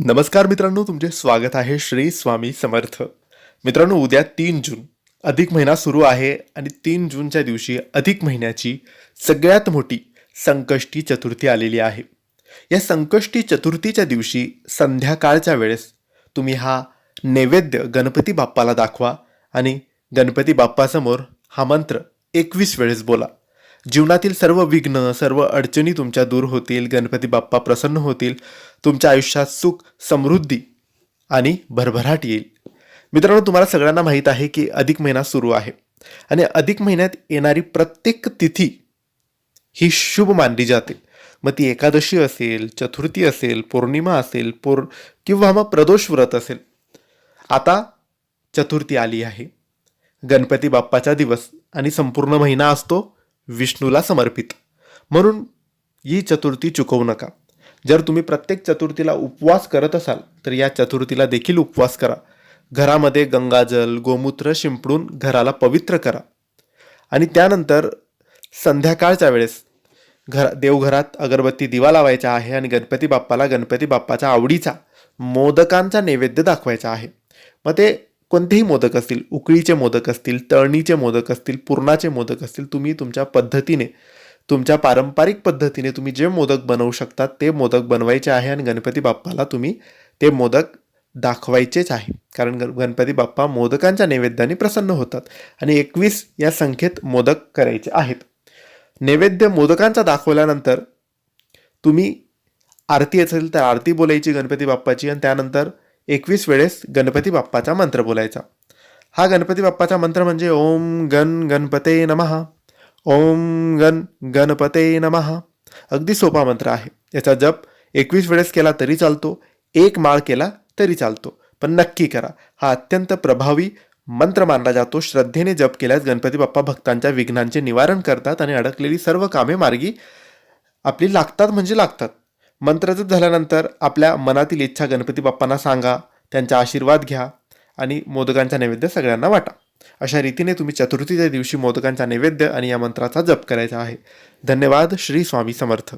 नमस्कार मित्रांनो, तुमचे स्वागत आहे श्री स्वामी समर्थ. मित्रांनो, उद्या 3 जून अधिक महिना सुरू आहे आणि 3 जूनच्या दिवशी अधिक महिन्याची सगळ्यात मोठी संकष्टी चतुर्थी आलेली आहे. या संकष्टी चतुर्थीच्या दिवशी संध्याकाळच्या वेळेस तुम्ही हा नैवेद्य गणपती बाप्पाला दाखवा आणि गणपती बाप्पासमोर हा मंत्र 21 वेळेस बोला. जीवनातील सर्व विघ्न, सर्व अडचणी तुमच्या दूर होतील, गणपती बाप्पा प्रसन्न होतील, तुमच्या आयुष्यात सुख, समृद्धी आणि भरभराट येईल. मित्रांनो, तुम्हाला सगळ्यांना माहीत आहे की अधिक महिना सुरू आहे आणि अधिक महिन्यात येणारी प्रत्येक तिथी ही शुभ मानली जाते. मग ती एकादशी असेल, चतुर्थी असेल, पौर्णिमा असेल, किंवा मग प्रदोष व्रत असेल. आता चतुर्थी आली आहे, गणपती बाप्पाचा दिवस, आणि संपूर्ण महिना असतो विष्णूला समर्पित. म्हणून ही चतुर्थी चुकवू नका. जर तुम्ही प्रत्येक चतुर्थीला उपवास करत असाल तर या चतुर्थीला देखील उपवास करा. घरामध्ये गंगाजल, गोमूत्र शिंपडून घराला पवित्र करा आणि त्यानंतर संध्याकाळच्या वेळेस देवघरात अगरबत्ती दिवा लावायचा आहे आणि गणपती बाप्पाच्या आवडीचा मोदकांचा नैवेद्य दाखवायचा आहे. मग ते कोणतेही मोदक असतील, उकळीचे मोदक असतील, तळणीचे मोदक असतील, पुरणाचे मोदक असतील, तुम्ही तुमच्या पद्धतीने, तुमच्या पारंपरिक पद्धतीने तुम्ही जे मोदक बनवू शकतात ते मोदक बनवायचे आहे आणि गणपती बाप्पाला तुम्ही ते मोदक दाखवायचेच आहे. कारण गणपती बाप्पा मोदकांच्या नैवेद्याने प्रसन्न होतात आणि 21 या संख्येत मोदक करायचे आहेत. नैवेद्य मोदकांचा दाखवल्यानंतर तुम्ही आरती असेल तर आरती बोलायची गणपती बाप्पाची आणि त्यानंतर 21 वेळेस गणपती बाप्पाचा मंत्र बोलायचा. हा गणपती बाप्पाचा मंत्र म्हणजे ओम गण गणपते नमः, ओम गण गणपते नमः. अगदी सोपा मंत्र आहे. याचा जप 21 वेळेस केला तरी चालतो, एक माळ केला तरी चालतो, पण नक्की करा. हा अत्यंत प्रभावी मंत्र मानला जातो. श्रद्धेने जप केल्यास गणपती बाप्पा भक्तांच्या विघ्नांचे निवारण करतात आणि अडकलेली सर्व कामे मार्गी आपली लागतात. मंत्र जप झाल्यानंतर आपल्या मनातील इच्छा गणपती बाप्पांना सांगा, त्यांचा आशीर्वाद घ्या आणि मोदकांचा नैवेद्य सगळ्यांना वाटा. अशा रीतीने तुम्ही चतुर्थीच्या दिवशी मोदकांचा नैवेद्य आणि या मंत्राचा जप करायचा आहे. धन्यवाद. श्री स्वामी समर्थ.